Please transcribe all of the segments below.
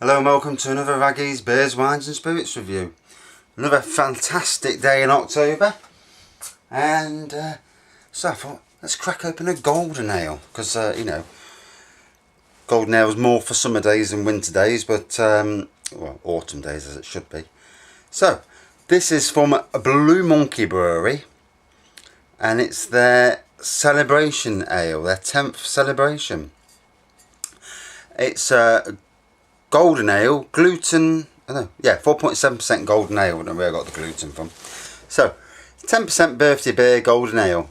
Hello and welcome to another Raggy's Beers, Wines and Spirits review. Another fantastic day in October, and so I thought let's crack open a golden ale, because golden ale is more for summer days than winter days, but well, autumn days as it should be. So this is from a Blue Monkey Brewery, and it's their celebration ale, their 10th celebration. It's golden ale, gluten, 4.7% golden ale. I don't know where I got the gluten from. So, 10% birthday beer golden ale,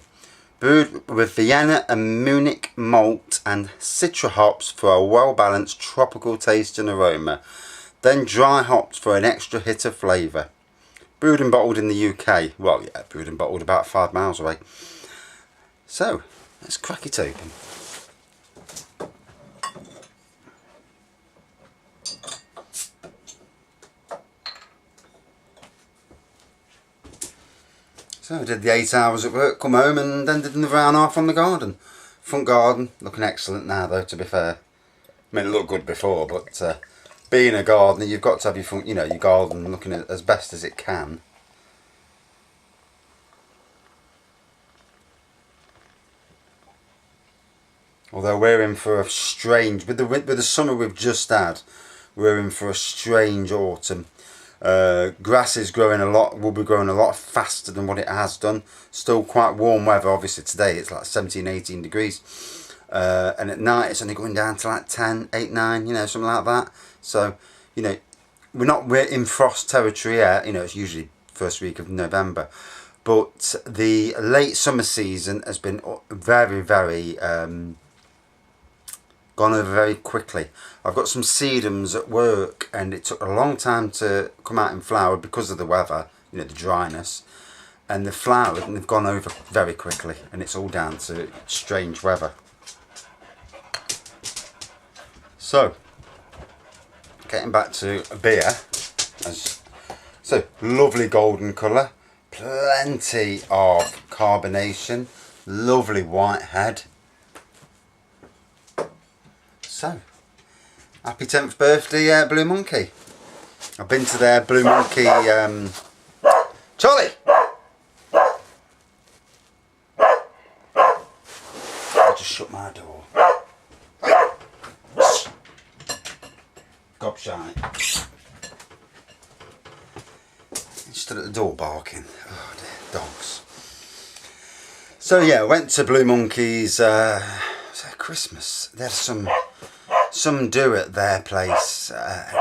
brewed with Vienna and Munich malt and citra hops for a well-balanced tropical taste and aroma, then dry hops for an extra hit of flavour. Brewed and bottled in the UK. Well, yeah, brewed and bottled about 5 miles away. So, let's crack it open. So I did the 8 hours at work, come home and then did another hour and a half on the garden. Front garden, looking excellent now though, to be fair. I mean, it looked good before, but being a gardener, you've got to have your front, your garden looking as best as it can. Although we're in for a strange, with the summer we've just had, we're in for a strange autumn. Grass is growing will be growing a lot faster than what it has done. Still quite warm weather, obviously today it's like 17-18 degrees, and at night it's only going down to like 10, 8, 9, something like that. So we're in frost territory yet. It's usually first week of November, but the late summer season has been very, very gone over very quickly. I've got some sedums at work and it took a long time to come out in flower because of the weather, the dryness, and the flowers, and they've gone over very quickly, and it's all down to strange weather. So getting back to beer, so lovely golden colour, plenty of carbonation, lovely white head. So, happy 10th birthday, Blue Monkey. I've been to their Blue Monkey, Charlie! I just shut my door. Gobshite. He stood at the door barking. Oh dear, dogs. So yeah, I went to Blue Monkey's, Christmas. They had some do at their place,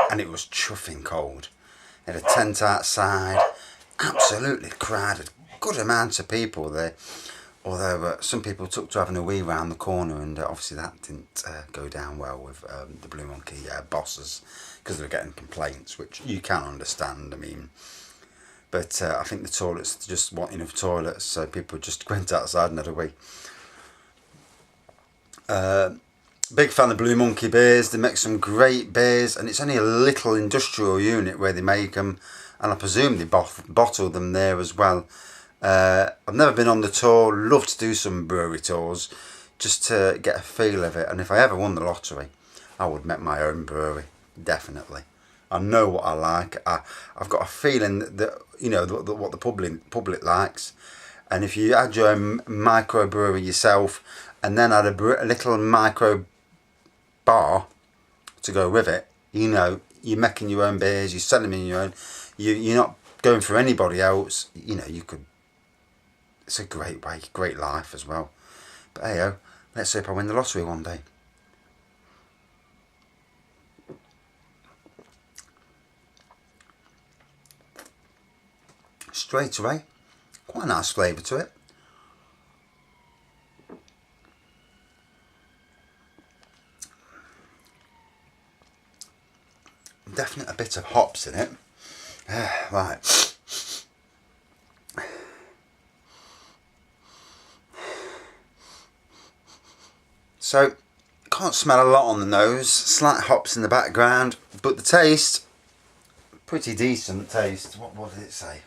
and it was chuffing cold. They had a tent outside, absolutely crowded, good amount of people there. Although some people took to having a wee round the corner, and obviously that didn't go down well with the Blue Monkey bosses, because they were getting complaints, which you can understand. I mean, but I think the toilets just weren't enough toilets, so people just went outside and had a wee. Big fan of Blue Monkey beers. They make some great beers, and it's only a little industrial unit where they make them, and I presume they bottle them there as well. I've never been on the tour. Love to do some brewery tours just to get a feel of it, and if I ever won the lottery I would make my own brewery, definitely. I know what I like. I've got a feeling that what the public likes, and if you add your own microbrewery yourself and then add a little micro bar to go with it, you're making your own beers, you're selling them in your own, you're not going for anybody else. You could, it's a great way, great life as well. But hey, let's see if I win the lottery one day. Straight away, quite a nice flavour to it. Definitely a bit of hops in it. Right. So, can't smell a lot on the nose. Slight hops in the background, but the taste, pretty decent taste. What did it say?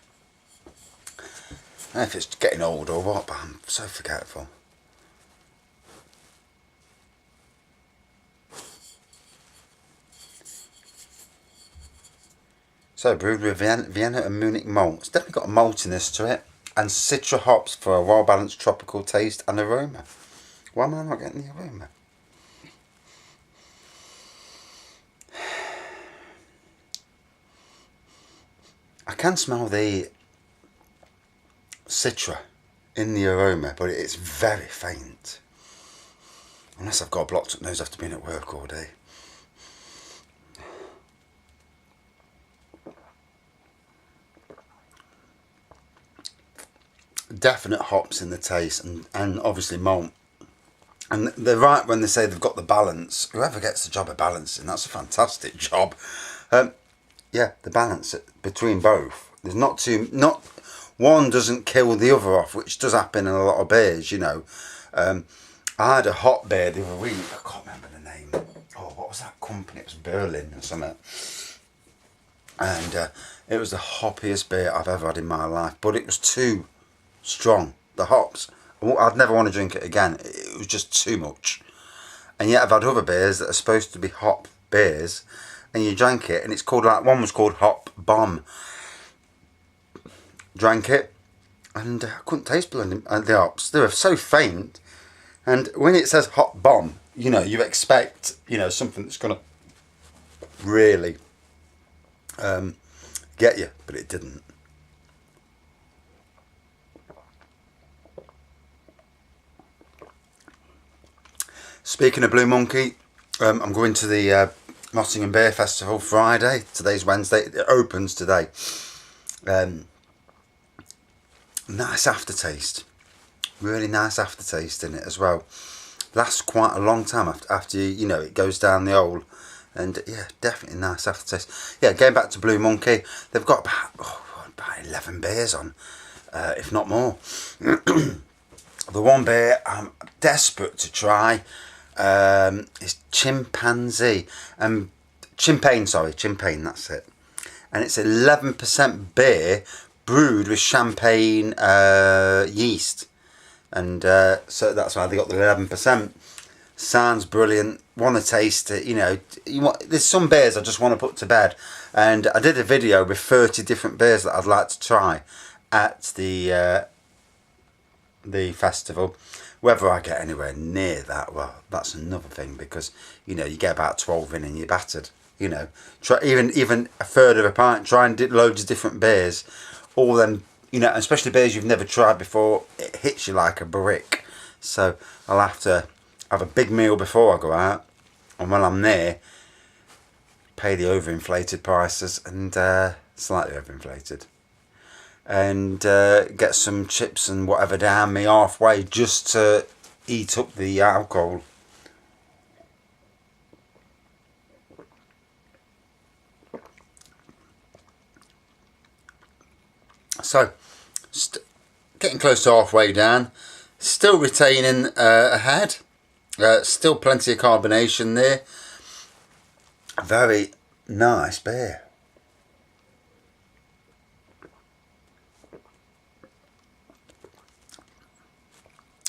I don't know if it's getting old or what, but I'm so forgetful. So brewed with Vienna and Munich malt. It's definitely got a maltiness to it. And Citra hops for a well-balanced tropical taste and aroma. Why am I not getting the aroma? I can smell the Citra in the aroma, but it's very faint. Unless I've got a blocked up nose after being at work all day. Definite hops in the taste and obviously malt. And they're right when they say they've got the balance. Whoever gets the job of balancing, that's a fantastic job. Yeah, the balance between both. There's not one doesn't kill the other off, which does happen in a lot of beers, you know. I had a hot beer the other week. I can't remember the name. Oh, what was that company? It was Berlin or something. And it was the hoppiest beer I've ever had in my life, but it was too strong. The hops, I'd never want to drink it again. It was just too much. And yet I've had other beers that are supposed to be hop beers, and you drank it, and it's called, like, one was called Hop Bomb. Drank it, and I couldn't taste the hops. They were so faint, and when it says Hop Bomb, you know, you expect, you know, something that's going to really get you, but it didn't. Speaking of Blue Monkey, I'm going to the Nottingham Beer Festival Friday. Today's Wednesday. It opens today. Nice aftertaste. Really nice aftertaste in it as well. Lasts quite a long time after you know, it goes down the hole. And yeah, definitely nice aftertaste. Yeah, going back to Blue Monkey, they've got about 11 beers on, if not more. The one beer I'm desperate to try is Chimpanzee. Chimpagne, that's it. And it's 11% beer brewed with champagne yeast. And so that's why they got the 11%. Sounds brilliant. Want to taste it, you know. There's some beers I just want to put to bed. And I did a video with 30 different beers that I'd like to try at the festival. Whether I get anywhere near that, well, that's another thing, because, you know, you get about 12 in and you're battered. You know, try even a third of a pint. Try and do loads of different beers. All them, you know, especially beers you've never tried before. It hits you like a brick. So I'll have to have a big meal before I go out, and when I'm there, pay the overinflated prices, and slightly overinflated, and get some chips and whatever down me halfway just to eat up the alcohol. So, getting close to halfway down, still retaining a head, still plenty of carbonation there. Very nice beer.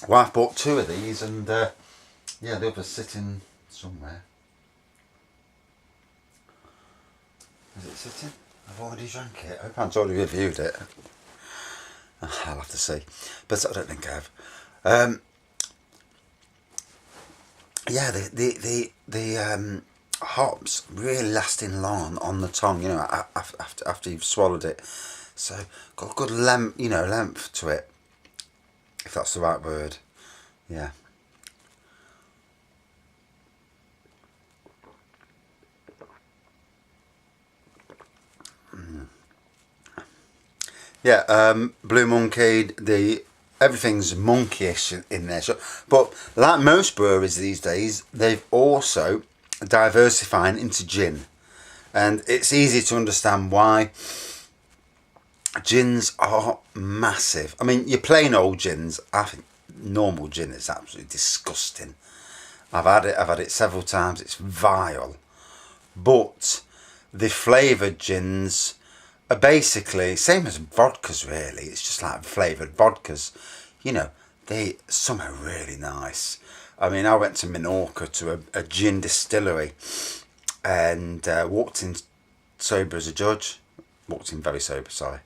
Wife bought 2 of these, and yeah, the other's sitting somewhere. Is it sitting? I've already drank it. I hope I've already reviewed it. I'll have to see, but I don't think I have. Yeah, the hops really lasting long on the tongue, you know, after you've swallowed it. So got a good length to it, if that's the right word. Yeah. Yeah, Blue Monkey, everything's monkeyish in there. So, but like most breweries these days, they've also diversifying into gin, and it's easy to understand why. Gins are massive. I mean, your plain old gins, I think normal gin is absolutely disgusting. I've had it several times. It's vile. But the flavoured gins are basically same as vodkas, really. It's just like flavoured vodkas. You know, some are really nice. I mean, I went to Minorca to a gin distillery, and walked in sober as a judge. walked in very sober, sorry.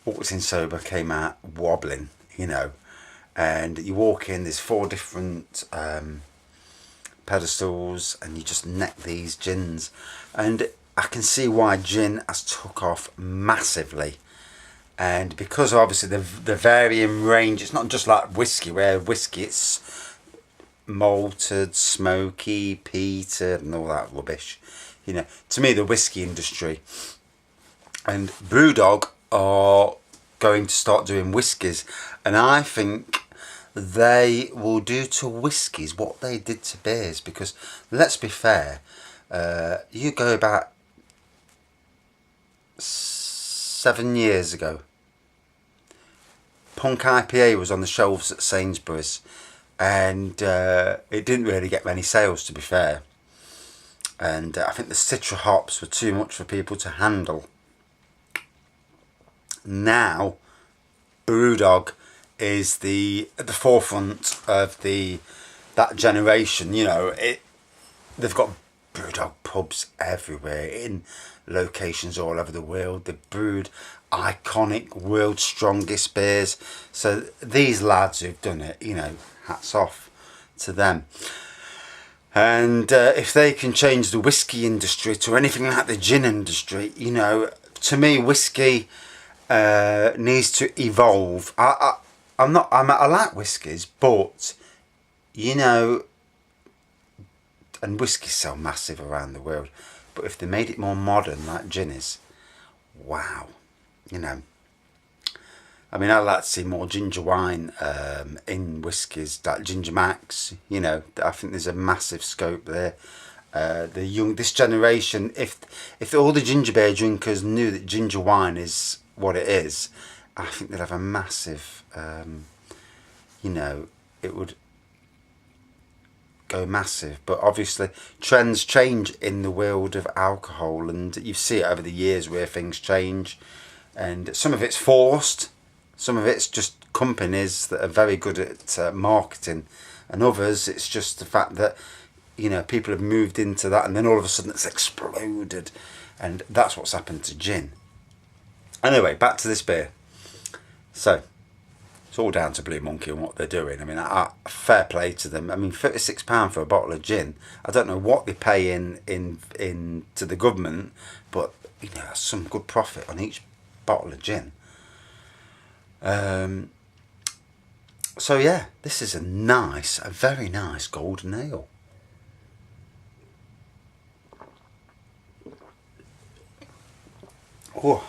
Walked in sober, came out wobbling, you know. And you walk in, there's 4 different pedestals, and you just neck these gins. And I can see why gin has took off massively. And because obviously the varying range, it's not just like whiskey, where whiskey it's malted, smoky, peated and all that rubbish. You know, to me the whiskey industry and Brewdog are going to start doing whiskies, and I think they will do to whiskies what they did to beers, because let's be fair, you go about 7 years ago, Punk IPA was on the shelves at Sainsbury's, and it didn't really get many sales, to be fair. And I think the Citra hops were too much for people to handle. Now, Brewdog is at the forefront of that generation. You know, they've got Brewdog pubs everywhere in locations all over the world. They've brewed iconic world's strongest beers. So these lads who've done it, you know, hats off to them. And if they can change the whiskey industry to anything like the gin industry, you know, to me whiskey needs to evolve. I like whiskies, but you know, and whiskies sell massive around the world, but if they made it more modern like gin is, wow, you know. I mean, I'd like to see more ginger wine in whiskies, like Ginger Max. You know, I think there's a massive scope there. This generation, if all the ginger beer drinkers knew that ginger wine is what it is, I think they'd have a massive, you know, it would go massive. But obviously trends change in the world of alcohol, and you see it over the years where things change, and some of it's forced, some of it's just companies that are very good at marketing, and others it's just the fact that, you know, people have moved into that, and then all of a sudden it's exploded, and that's what's happened to gin. Anyway, back to this beer. So it's all down to Blue Monkey and what they're doing. I mean, fair play to them. I mean, £36 for a bottle of gin. I don't know what they pay in to the government, but you know, that's some good profit on each bottle of gin. So yeah, this is a very nice golden ale. Oh,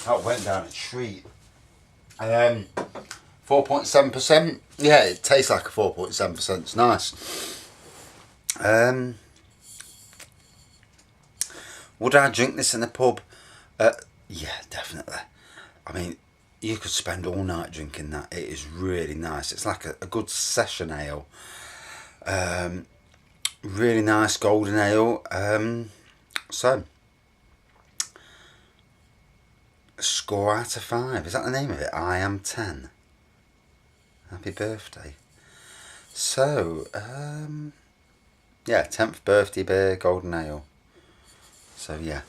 that went down a treat. 4.7%. Yeah, it tastes like a 4.7%. It's nice. Would I drink this in the pub? Yeah, definitely. I mean, you could spend all night drinking that. It is really nice. It's like a good session ale. Really nice golden ale. So, score out of 5. Is that the name of it? I am 10. Happy birthday. So, yeah, 10th birthday beer, golden ale. So, yeah.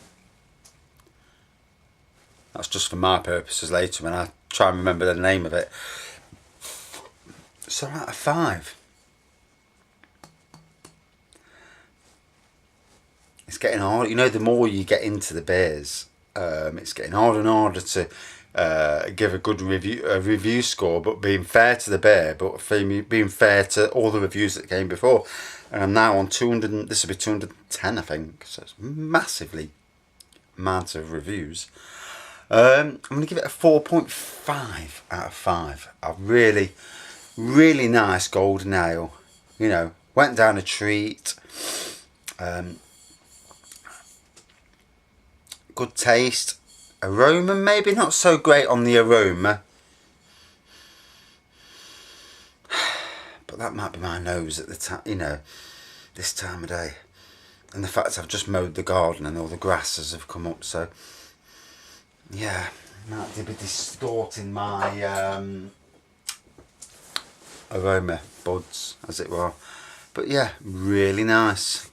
That's just for my purposes later when I try and remember the name of it. So, out of 5. It's getting hard. You know, the more you get into the beers, it's getting harder and harder to give a good review score, but being fair to the beer, but being fair to all the reviews that came before. And I'm now on 200. This will be 210, I think. So it's massively amount of reviews. I'm going to give it a 4.5 out of 5. A really, really nice golden ale. You know, went down a treat. Good taste. Aroma, maybe not so great on the aroma. But that might be my nose at the time, you know, this time of day. And the fact I've just mowed the garden and all the grasses have come up, so yeah, might be distorting my aroma buds, as it were. But yeah, really nice.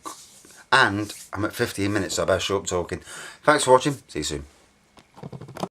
And I'm at 15 minutes, so I better shut up talking. Thanks for watching. See you soon.